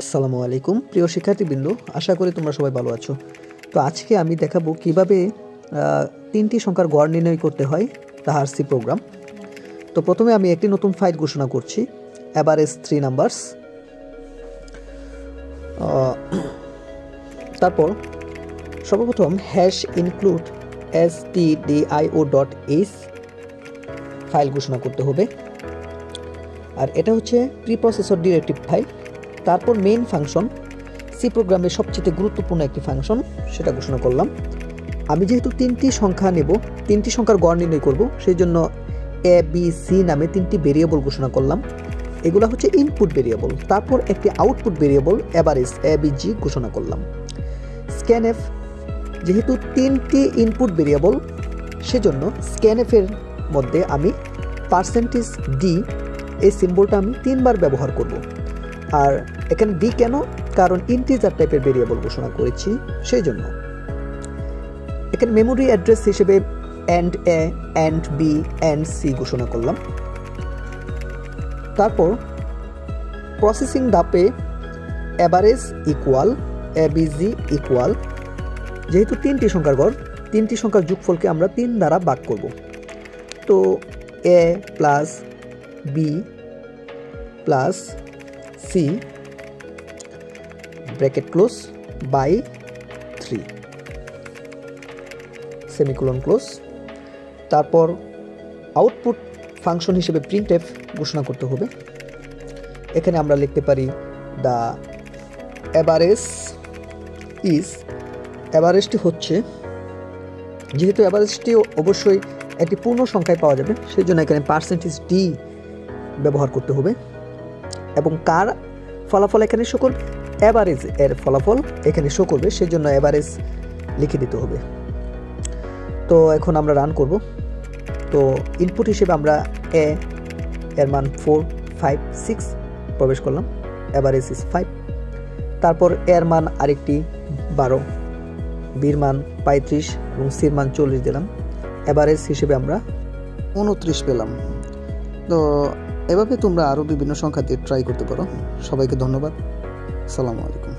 আসসালামু আলাইকুম প্রিয় শিক্ষার্থীবৃন্দ, আশা করি তোমরা সবাই ভালো আছো। তো আজকে আমি দেখাবো কিভাবে তিনটি সংখ্যার গড় নির্ণয় করতে হয় তাহার সি প্রোগ্রাম। তো প্রথমে আমি একটি নতুন ফাইল ঘোষণা করছি, অ্যাভারেজ 3 নাম্বারস। তারপর সর্বপ্রথম হ্যাশ ইনক্লুড stdio.h ফাইল ঘোষণা করতে হবে, আর এটা হচ্ছে প্রিপ্রসেসর ডিরেক্টিভ ফাইল। তারপর মেইন ফাংশন, সি প্রোগ্রামের সবচেয়ে গুরুত্বপূর্ণ একটি ফাংশন, সেটা ঘোষণা করলাম। আমি যেহেতু তিনটি সংখ্যা নেব, তিনটি সংখ্যার গড় নির্ণয় করব, সেই জন্য এ বি সি নামে তিনটি ভেরিয়েবল ঘোষণা করলাম। এগুলো হচ্ছে ইনপুট ভেরিয়েবল। তারপর একটি আউটপুট ভেরিয়েবল অ্যাভারেজ এবিজি ঘোষণা করলাম। স্ক্যানএফ, যেহেতু তিনটি ইনপুট ভেরিয়েবল, সেজন্য স্ক্যানএফের মধ্যে আমি %d এই সিম্বলটা আমি 3 বার ব্যবহার করব। আর এখানে ডি কেন? কারণ ইন্টিজার টাইপের ভেরিয়েবল ঘোষণা করেছি, সেই জন্য। এখানে মেমোরি অ্যাড্রেস হিসেবে and A, and B, and C ঘোষণা করলাম। তারপর প্রসেসিং ধাপে অ্যাভারেজ ইকুয়াল এবিজি ইকুয়াল, যেহেতু তিনটি সংখ্যার গড়, তিনটি সংখ্যার যোগফলকে আমরা 3 দ্বারা ভাগ করব। তো A plus B plus C bracket close by 3 semicolon close. তারপর আউটপুট ফাংশন হিসেবে প্রিন্টএফ ঘোষণা করতে হবে। এখানে আমরা লিখতে পারি দ্য অ্যাভারেজ ইজ, অ্যাভারেজটি হচ্ছে, যেহেতু অ্যাভারেজটি অবশ্যই একটি পূর্ণ সংখ্যায় পাওয়া যাবে, সেই জন্য এখানে %d ব্যবহার করতে হবে। এবং কার ফলাফল এখানে শো করবে? অ্যাভারেজ এর ফলাফল এখানে শো করবে, সেই জন্য অ্যাভারেজ লিখে দিতে হবে। তো এখন আমরা রান করব। তো ইনপুট হিসেবে আমরা এ এর মান 4, 5, 6 প্রবেশ করলাম, অ্যাভারেজ ইজ 5। তারপর এর মান আরেকটি 12, বির মান 35 এবং সির মান 40 দিলাম। অ্যাভারেজ হিসেবে আমরা 29 পেলাম। তো এভাবে তোমরা আরও বিভিন্ন সংখ্যা দিয়ে ট্রাই করতে পারো। সবাইকে ধন্যবাদ। আসসালামু আলাইকুম।